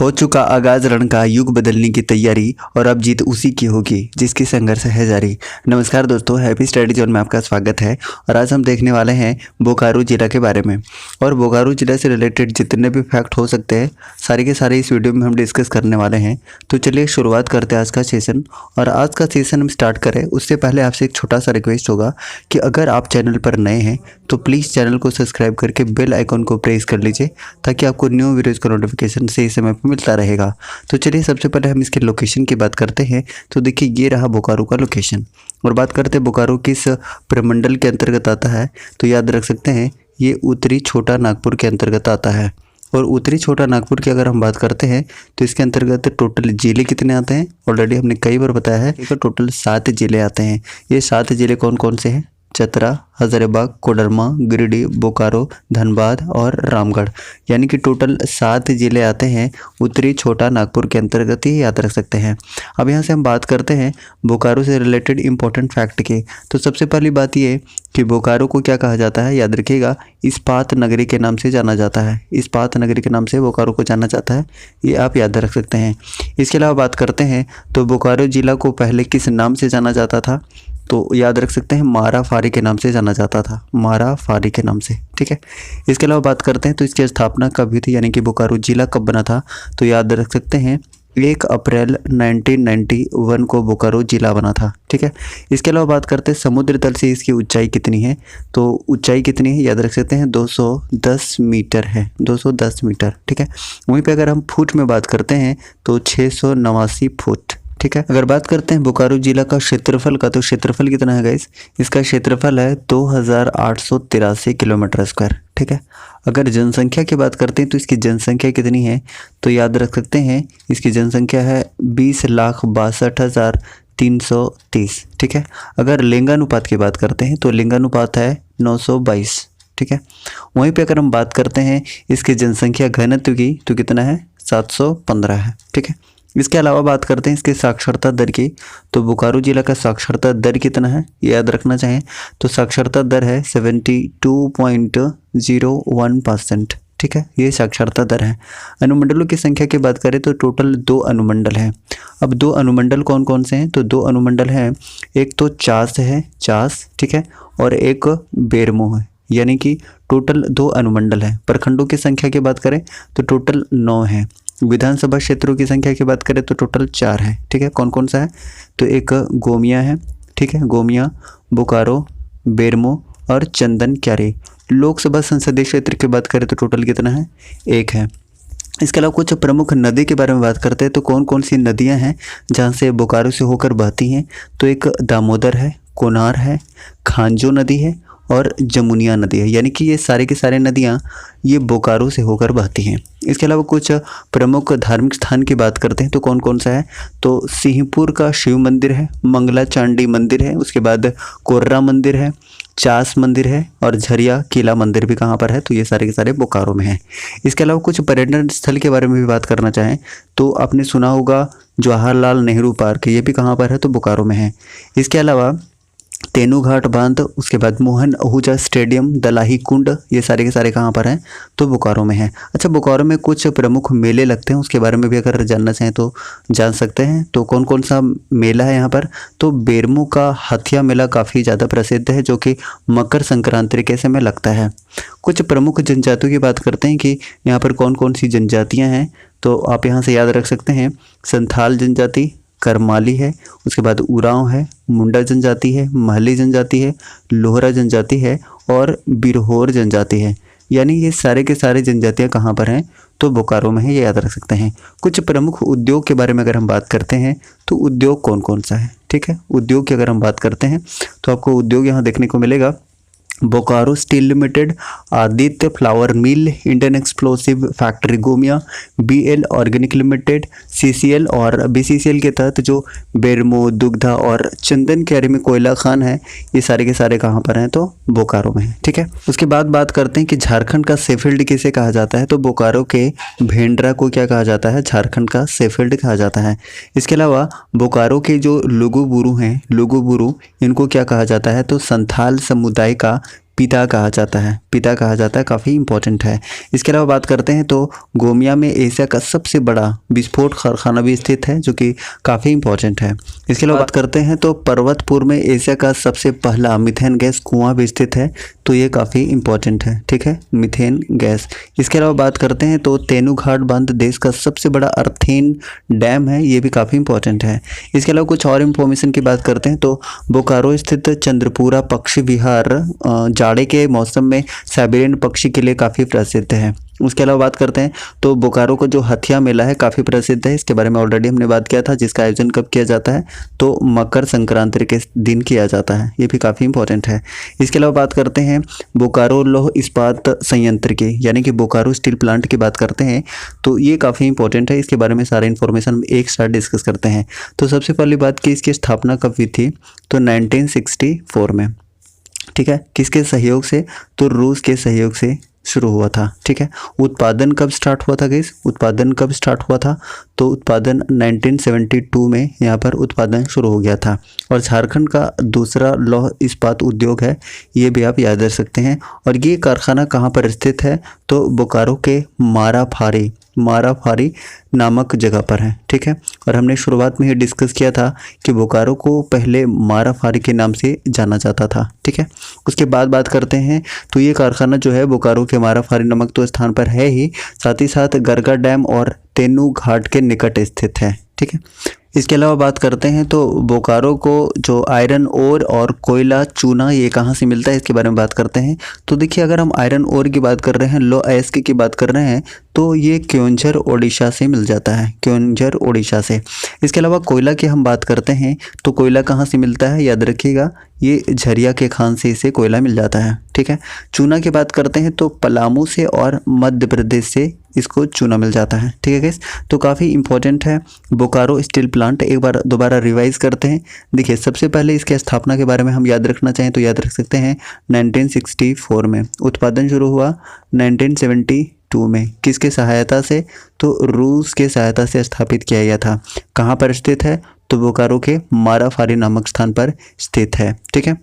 हो चुका आगाज रण का युग बदलने की तैयारी और अब जीत उसी की होगी जिसकी संघर्ष है जारी। नमस्कार दोस्तों, हैप्पी स्टडी जोन में आपका स्वागत है। और आज हम देखने वाले हैं बोकारो जिला के बारे में और बोकारो जिला से रिलेटेड जितने भी फैक्ट हो सकते हैं सारे के सारे इस वीडियो में हम डिस्कस करने वाले हैं। तो चलिए शुरुआत करते हैं आज का सेशन। और आज का सेशन हम स्टार्ट करें उससे पहले आपसे एक छोटा सा रिक्वेस्ट होगा कि अगर आप चैनल पर नए हैं तो प्लीज़ चैनल को सब्सक्राइब करके बेल आइकन को प्रेस कर लीजिए ताकि आपको न्यू वीडियोज़ का नोटिफिकेशन सही समय पर मिलता रहेगा। तो चलिए सबसे पहले हम इसके लोकेशन की बात करते हैं। तो देखिए ये रहा बोकारो का लोकेशन। और बात करते हैं बोकारो किस प्रमंडल के अंतर्गत आता है, तो याद रख सकते हैं ये उत्तरी छोटा नागपुर के अंतर्गत आता है। और उत्तरी छोटा नागपुर की अगर हम बात करते हैं तो इसके अंतर्गत टोटल जिले कितने आते हैं, ऑलरेडी हमने कई बार बताया है कि टोटल 7 जिले आते हैं। ये 7 जिले कौन कौन से हैं? चतरा, हजारीबाग, कोडरमा, गिरिडीह, बोकारो, धनबाद और रामगढ़, यानी कि टोटल 7 जिले आते हैं उत्तरी छोटा नागपुर के अंतर्गत, ही याद रख सकते हैं। अब यहाँ से हम बात करते हैं बोकारो से रिलेटेड इंपॉर्टेंट फैक्ट की। तो सबसे पहली बात ये कि बोकारो को क्या कहा जाता है, याद रखिएगा इस्पात नगरी के नाम से जाना जाता है। इस्पात नगरी के नाम से बोकारो को जाना जाता है, ये आप याद रख सकते हैं। इसके अलावा बात करते हैं तो बोकारो जिला को पहले किस नाम से जाना जाता था, तो याद रख सकते हैं माराफारी के नाम से जाना जाता था, माराफारी के नाम से, ठीक है। इसके अलावा बात करते हैं तो इसकी स्थापना कब हुई थी, यानी कि बोकारो जिला कब बना था, तो याद रख सकते हैं 1 अप्रैल 1991 को बोकारो जिला बना था, ठीक है। इसके अलावा बात करते हैं समुद्र तल से इसकी ऊंचाई कितनी है, तो ऊंचाई कितनी है याद रख सकते हैं 210 मीटर है, 210 मीटर, ठीक है। वहीं पे अगर हम फुट में बात करते हैं तो 689 फुट, ठीक है। अगर बात करते हैं बोकारो जिला का क्षेत्रफल का, तो क्षेत्रफल कितना है गाइस, इसका क्षेत्रफल है 2883 किलोमीटर स्क्वायर, ठीक है। अगर जनसंख्या की बात करते हैं तो इसकी जनसंख्या कितनी है, तो याद रख सकते हैं इसकी जनसंख्या है 20,62,330, ठीक है। अगर लिंगानुपात की बात करते हैं तो लिंगानुपात है 922, ठीक है। वहीं पे अगर हम बात करते हैं इसकी जनसंख्या घनत्व की, तो कितना है 715 है, ठीक है। इसके अलावा बात करते हैं इसके साक्षरता दर की, तो बोकारो जिला का साक्षरता दर कितना है ये याद रखना चाहें तो साक्षरता दर है 72.01%, ठीक है। ये साक्षरता दर है। अनुमंडलों की संख्या की बात करें तो टोटल 2 अनुमंडल हैं। अब 2 अनुमंडल कौन कौन से हैं, तो 2 अनुमंडल हैं, एक तो चास है, चास, ठीक है, और एक बेरमो है, यानी कि टोटल 2 अनुमंडल हैं। प्रखंडों की संख्या की बात करें तो टोटल 9 है। विधानसभा क्षेत्रों की संख्या की बात करें तो टोटल 4 है, ठीक है। कौन कौन सा है, तो एक गोमिया है, ठीक है, गोमिया, बोकारो, बेरमो और चंदन क्यारी। लोकसभा संसदीय क्षेत्र की बात करें तो टोटल कितना है, 1 है। इसके अलावा कुछ प्रमुख नदी के बारे में बात करते हैं तो कौन कौन सी नदियां हैं जहां से बोकारो से होकर बहती हैं, तो एक दामोदर है, कोनार है, खांजो नदी है और जमुनिया नदी है, यानी कि ये सारे के सारे नदियाँ ये बोकारो से होकर बहती हैं। इसके अलावा कुछ प्रमुख धार्मिक स्थान की बात करते हैं तो कौन कौन सा है, तो सिंहपुर का शिव मंदिर है, मंगला चांडी मंदिर है, उसके बाद कोर्रा मंदिर है, चास मंदिर है और झरिया किला मंदिर भी कहाँ पर है, तो ये सारे के सारे बोकारो में हैं। इसके अलावा कुछ पर्यटन स्थल के बारे में भी बात करना चाहें तो आपने सुना होगा जवाहरलाल नेहरू पार्क, ये भी कहाँ पर है, तो बोकारो में है। इसके अलावा तेनूघाट बांध, उसके बाद मोहन आहूजा स्टेडियम, दलाही कुंड, ये सारे के सारे कहाँ पर हैं, तो बोकारो में हैं। अच्छा, बोकारो में कुछ प्रमुख मेले लगते हैं, उसके बारे में भी अगर जानना चाहें तो जान सकते हैं। तो कौन कौन सा मेला है यहाँ पर, तो बेरमो का हथिया मेला काफ़ी ज़्यादा प्रसिद्ध है जो कि मकर संक्रांति के समय लगता है। कुछ प्रमुख जनजातियों की बात करते हैं कि यहाँ पर कौन कौन सी जनजातियाँ हैं, तो आप यहाँ से याद रख सकते हैं संथाल जनजाति, करमाली है, उसके बाद उरांव है, मुंडा जनजाति है, महली जनजाति है, लोहरा जनजाति है और बिरहोर जनजाति है, यानी ये सारे के सारे जनजातियाँ कहाँ पर हैं, तो बोकारो में है, ये याद रख सकते हैं। कुछ प्रमुख उद्योग के बारे में अगर हम बात करते हैं तो उद्योग कौन कौन सा है, ठीक है। उद्योग की अगर हम बात करते हैं तो आपको उद्योग यहाँ देखने को मिलेगा Bokaro steel limited, Aditya flour mill, Indian explosive factory Gomia, BL organic limited, CCL और BCCL के तहत जो बेरमो, दुग्धा और चंदन क्यारी में कोयला खान है, ये सारे के सारे कहाँ पर हैं, तो बोकारो में है, ठीक है। उसके बाद बात करते हैं कि झारखंड का सेफील्ड किसे कहा जाता है, तो बोकारो के भेंडरा को क्या कहा जाता है, झारखंड का सेफील्ड कहा जाता है। इसके अलावा बोकारो के जो लुगु बुरु हैं, लुगु बुरु, इनको क्या कहा जाता है, तो संथाल समुदाय का पिता कहा जाता है, पिता कहा जाता है, काफ़ी इंपॉर्टेंट है। इसके अलावा बात करते हैं तो गोमिया में एशिया का सबसे बड़ा विस्फोट कारखाना भी स्थित है, जो कि काफ़ी इंपॉर्टेंट है। इसके अलावा बात करते हैं तो पर्वतपुर में एशिया का सबसे पहला मीथेन गैस कुआं भी स्थित है, तो ये काफ़ी इंपॉर्टेंट है, ठीक है, मीथेन गैस। इसके अलावा बात करते हैं तो तेनूघाट बांध देश का सबसे बड़ा अर्थिन डैम है, ये भी काफ़ी इंपॉर्टेंट है। इसके अलावा कुछ और इन्फॉर्मेशन की बात करते हैं तो बोकारो स्थित चंद्रपुरा पक्षी विहार जाड़े के मौसम में साइबेरियन पक्षी के लिए काफ़ी प्रसिद्ध है। उसके अलावा बात करते हैं तो बोकारो का जो हथिया मेला है काफ़ी प्रसिद्ध है, इसके बारे में ऑलरेडी हमने बात किया था, जिसका आयोजन कब किया जाता है तो मकर संक्रांति के दिन किया जाता है, ये भी काफ़ी इंपॉर्टेंट है। इसके अलावा बात करते हैं बोकारो लौह इस्पात संयंत्र की, यानी कि बोकारो स्टील प्लांट की बात करते हैं तो ये काफ़ी इंपॉर्टेंट है, इसके बारे में सारा इन्फॉर्मेशन हम एक साथ डिस्कस करते हैं। तो सबसे पहली बात की इसकी स्थापना कब हुई थी तो 1964 में, ठीक है। किसके सहयोग से तो रूस के सहयोग से शुरू हुआ था, ठीक है। उत्पादन कब स्टार्ट हुआ था गाइस, उत्पादन कब स्टार्ट हुआ था तो उत्पादन 1972 में यहाँ पर उत्पादन शुरू हो गया था। और झारखंड का दूसरा लौह इस्पात उद्योग है, ये भी आप याद रख सकते हैं। और ये कारखाना कहाँ पर स्थित है तो बोकारो के माराफारी नामक जगह पर है, ठीक है। और हमने शुरुआत में ही डिस्कस किया था कि बोकारो को पहले माराफारी के नाम से जाना जाता था, ठीक है। उसके बाद बात करते हैं तो ये कारखाना जो है बोकारो के माराफारी नामक तो स्थान पर है ही, साथ ही साथ गरगा डैम और तेनूघाट के निकट स्थित है, ठीक है। इसके अलावा बात करते हैं तो बोकारो को जो आयरन ओर और कोयला चूना ये कहाँ से मिलता है, इसके बारे में बात करते हैं। तो देखिए अगर हम आयरन ओर की बात कर रहे हैं, लो अयस्क की बात कर रहे हैं तो ये क्योंझर ओडिशा से मिल जाता है, क्योंझर ओडिशा से। इसके अलावा कोयला की हम बात करते हैं तो कोयला कहाँ से मिलता है, याद रखिएगा ये झरिया के खान से इसे कोयला मिल जाता है, ठीक है। चूना की बात करते हैं तो पलामू से और मध्य प्रदेश से इसको चूना मिल जाता है, ठीक है गाइस। तो काफ़ी इंपॉर्टेंट है बोकारो स्टील प्लांट। एक बार दोबारा रिवाइज करते हैं। देखिए सबसे पहले इसके स्थापना के बारे में हम याद रखना चाहें तो याद रख सकते हैं 1964 में। उत्पादन शुरू हुआ 1972 में, किसके सहायता से तो रूस के सहायता से स्थापित किया गया था। कहाँ पर स्थित है तो बोकारो के माराफारी नामक स्थान पर स्थित है, ठीक है।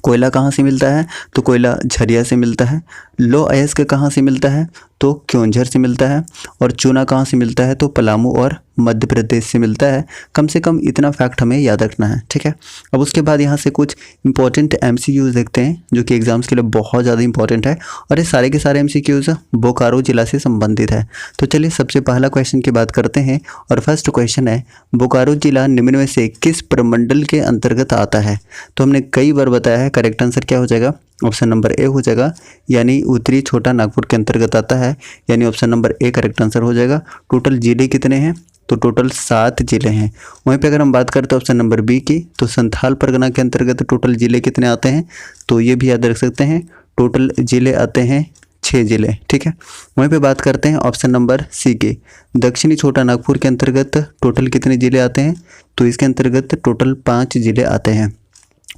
कोयला कहाँ से मिलता है तो कोयला झरिया से मिलता है। लो अयस्क कहाँ से मिलता है तो क्योंझर से मिलता है। और चूना कहाँ से मिलता है तो पलामू और मध्य प्रदेश से मिलता है। कम से कम इतना फैक्ट हमें याद रखना है, ठीक है। अब उसके बाद यहाँ से कुछ इंपॉर्टेंट MCQs देखते हैं जो कि एग्जाम्स के लिए बहुत ज़्यादा इंपॉर्टेंट है, और ये सारे के सारे MCQs बोकारो जिला से संबंधित है। तो चलिए सबसे पहला क्वेश्चन की बात करते हैं, और फर्स्ट क्वेश्चन है बोकारो जिला निम्न में से किस प्रमंडल के अंतर्गत आता है। तो हमने कई बार बताया है, करेक्ट आंसर क्या हो जाएगा, ऑप्शन नंबर ए हो जाएगा, यानी उत्तरी छोटा नागपुर के अंतर्गत आता है, यानी option number A correct answer हो जाएगा। टोटल जिले कितने हैं तो टोटल 7 जिले हैं। वहीं पे अगर हम बात करते हैं ऑप्शन नंबर बी की तो संथाल परगना के अंतर्गत टोटल जिले कितने आते हैं, तो ये भी याद रख सकते हैं, टोटल जिले आते हैं 6 जिले, ठीक है। वहीं पे बात करते हैं ऑप्शन नंबर सी के, दक्षिणी छोटा नागपुर के अंतर्गत टोटल कितने जिले आते हैं, तो इसके अंतर्गत टोटल 5 जिले आते हैं।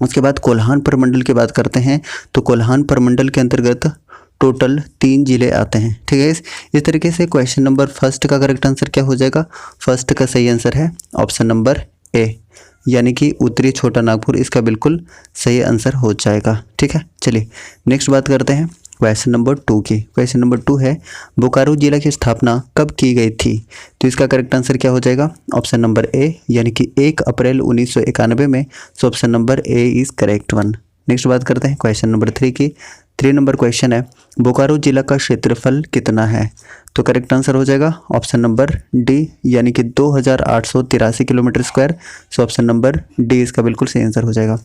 उसके बाद कोल्हान प्रमंडल की बात करते हैं तो कोल्हान प्रमंडल के अंतर्गत टोटल 3 जिले आते हैं, ठीक है। इस तरीके से क्वेश्चन नंबर फर्स्ट का करेक्ट आंसर क्या हो जाएगा, फर्स्ट का सही आंसर है ऑप्शन नंबर ए, यानी कि उत्तरी छोटा नागपुर इसका बिल्कुल सही आंसर हो जाएगा, ठीक है। चलिए नेक्स्ट बात करते हैं क्वेश्चन नंबर 2 की। क्वेश्चन नंबर 2 है बोकारो जिला की स्थापना कब की गई थी, तो इसका करेक्ट आंसर क्या हो जाएगा, ऑप्शन नंबर ए, यानी कि 1 अप्रैल 1991 में। सो option number A is correct one. Next बात करते हैं क्वेश्चन नंबर 3 की। 3 नंबर क्वेश्चन है बोकारो जिला का क्षेत्रफल कितना है, तो करेक्ट आंसर हो जाएगा ऑप्शन नंबर डी, यानी कि 2883 किलोमीटर स्क्वायर। सो ऑप्शन नंबर डी इसका बिल्कुल सही आंसर हो जाएगा।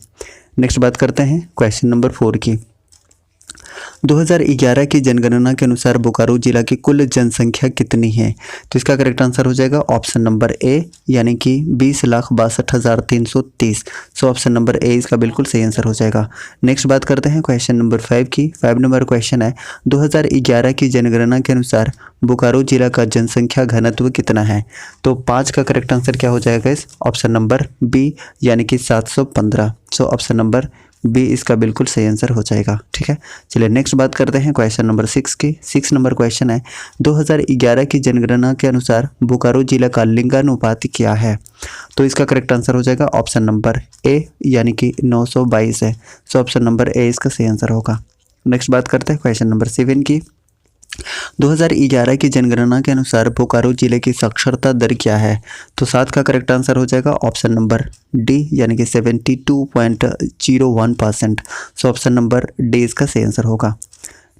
नेक्स्ट बात करते हैं क्वेश्चन नंबर 4 की। 2011 की जनगणना के अनुसार बोकारो जिला की कुल जनसंख्या कितनी है, तो इसका करेक्ट आंसर हो जाएगा ऑप्शन नंबर ए, यानी कि 20,62,330। सो ऑप्शन नंबर ए इसका बिल्कुल सही आंसर हो जाएगा। नेक्स्ट बात करते हैं क्वेश्चन नंबर 5 की। 5 नंबर क्वेश्चन है 2011 की जनगणना के अनुसार बोकारो जिला का जनसंख्या घनत्व कितना है, तो 5 का करेक्ट आंसर क्या हो जाएगा, इस ऑप्शन नंबर बी, यानी कि 715। सो ऑप्शन नंबर बी इसका बिल्कुल सही आंसर हो जाएगा, ठीक है। चलिए नेक्स्ट बात करते हैं क्वेश्चन नंबर 6 की। 6 नंबर क्वेश्चन है 2011 की जनगणना के अनुसार बोकारो जिला का लिंगानुपात क्या है, तो इसका करेक्ट आंसर हो जाएगा ऑप्शन नंबर ए, यानी कि 922 है। सो ऑप्शन नंबर ए इसका सही आंसर होगा। नेक्स्ट बात करते हैं क्वेश्चन नंबर 7 की। 2011 की जनगणना के अनुसार बोकारो जिले की साक्षरता दर क्या है? तो 7 का करेक्ट आंसर हो जाएगा ऑप्शन नंबर डी, यानी कि 72.01%। सो ऑप्शन नंबर डी इसका सही आंसर होगा।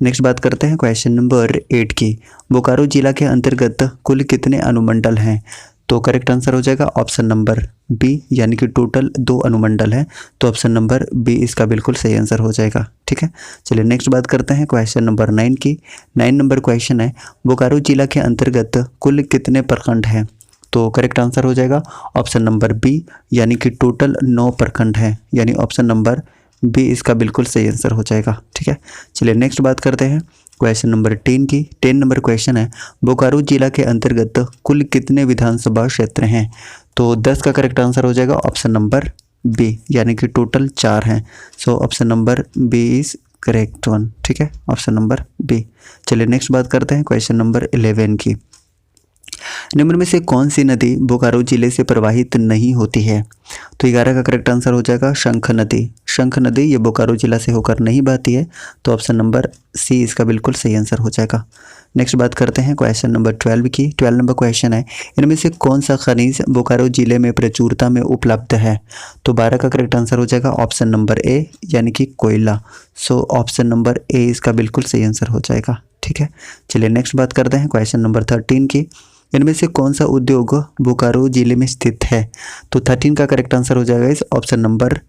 नेक्स्ट बात करते हैं क्वेश्चन नंबर 8 की। बोकारो जिला के अंतर्गत कुल कितने अनुमंडल हैं? तो करेक्ट आंसर हो जाएगा ऑप्शन नंबर बी, यानी कि टोटल 2 अनुमंडल है। तो ऑप्शन नंबर बी इसका बिल्कुल सही आंसर हो जाएगा। ठीक है, चलिए नेक्स्ट बात करते हैं क्वेश्चन नंबर 9 की। 9 नंबर क्वेश्चन है, बोकारो जिला के अंतर्गत कुल कितने प्रखंड हैं? तो करेक्ट आंसर हो जाएगा ऑप्शन नंबर बी, यानी कि टोटल 9 प्रखंड हैं, यानी ऑप्शन नंबर बी इसका बिल्कुल सही आंसर हो जाएगा। ठीक है, चलिए नेक्स्ट बात करते हैं क्वेश्चन नंबर 10 की। 10 नंबर क्वेश्चन है, बोकारो जिला के अंतर्गत कुल कितने विधानसभा क्षेत्र हैं? तो 10 का करेक्ट आंसर हो जाएगा ऑप्शन नंबर बी, यानी कि टोटल 4 हैं। So option number B is correct one. ठीक है, ऑप्शन नंबर बी। चलिए नेक्स्ट बात करते हैं क्वेश्चन नंबर 11 की। निम्न में से कौन सी नदी बोकारो जिले से प्रवाहित नहीं होती है? तो 11 का करेक्ट आंसर हो जाएगा शंख नदी। शंख नदी ये बोकारो जिला से होकर नहीं बहती है। तो ऑप्शन नंबर सी इसका बिल्कुल सही आंसर हो जाएगा। नेक्स्ट बात करते हैं क्वेश्चन नंबर 12 की। 12 नंबर क्वेश्चन है, इनमें से कौन सा खनिज बोकारो जिले में प्रचुरता में उपलब्ध है? तो 12 का करेक्ट आंसर हो जाएगा ऑप्शन नंबर ए, यानी कि कोयला। सो ऑप्शन नंबर ए इसका बिल्कुल सही आंसर हो जाएगा। ठीक है, चलिए नेक्स्ट बात करते हैं क्वेश्चन नंबर 13 की। इनमें से कौन सा उद्योग बोकारो जिले में स्थित है? तो 13 का करेक्ट आंसर हो जाएगा इस ऑप्शन नंबर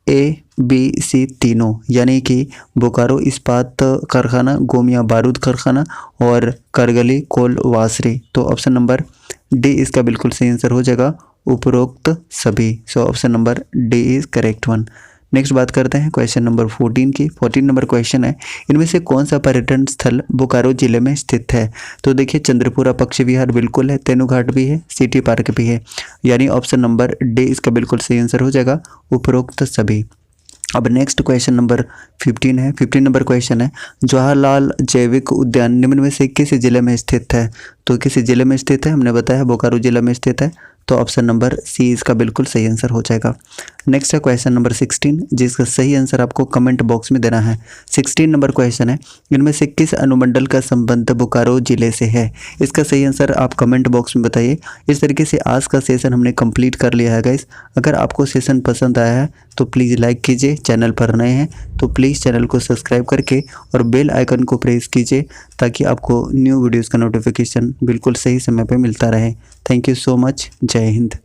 ए, बी, सी तीनों, यानी कि बोकारो इस्पात कारखाना, गोमिया बारूद कारखाना और करगली कोल वासरी। तो ऑप्शन नंबर डी इसका बिल्कुल सही आंसर हो जाएगा, उपरोक्त सभी। सो option number D is correct one. Next बात करते हैं क्वेश्चन नंबर 14 की। 14 नंबर क्वेश्चन है, इनमें से कौन सा पर्यटन स्थल बोकारो जिले में स्थित है? तो देखिए चंद्रपुरा पक्षी विहार बिल्कुल है, तेनूघाट भी है, सिटी पार्क भी है, यानी ऑप्शन नंबर डी इसका बिल्कुल सही आंसर हो जाएगा, उपरोक्त सभी। अब नेक्स्ट क्वेश्चन नंबर 15 है। 15 नंबर क्वेश्चन है, जवाहरलाल जैविक उद्यान निम्न में से किस जिले में स्थित है? तो किस जिले में स्थित है? हमने बताया बोकारो जिला में स्थित है। तो ऑप्शन नंबर सी इसका बिल्कुल सही आंसर हो जाएगा। नेक्स्ट है क्वेश्चन नंबर 16, जिसका सही आंसर आपको कमेंट बॉक्स में देना है। 16 नंबर क्वेश्चन है, इनमें से किस अनुमंडल का संबंध बोकारो जिले से है? इसका सही आंसर आप कमेंट बॉक्स में बताइए। इस तरीके से आज का सेशन हमने कंप्लीट कर लिया है गाइस। अगर आपको सेशन पसंद आया है तो प्लीज़ लाइक कीजिए, चैनल पर नए हैं तो प्लीज़ चैनल को सब्सक्राइब करके और बेल आइकन को प्रेस कीजिए, ताकि आपको न्यू वीडियोज़ का नोटिफिकेशन बिल्कुल सही समय पर मिलता रहे। Thank you so much. जय हिंद।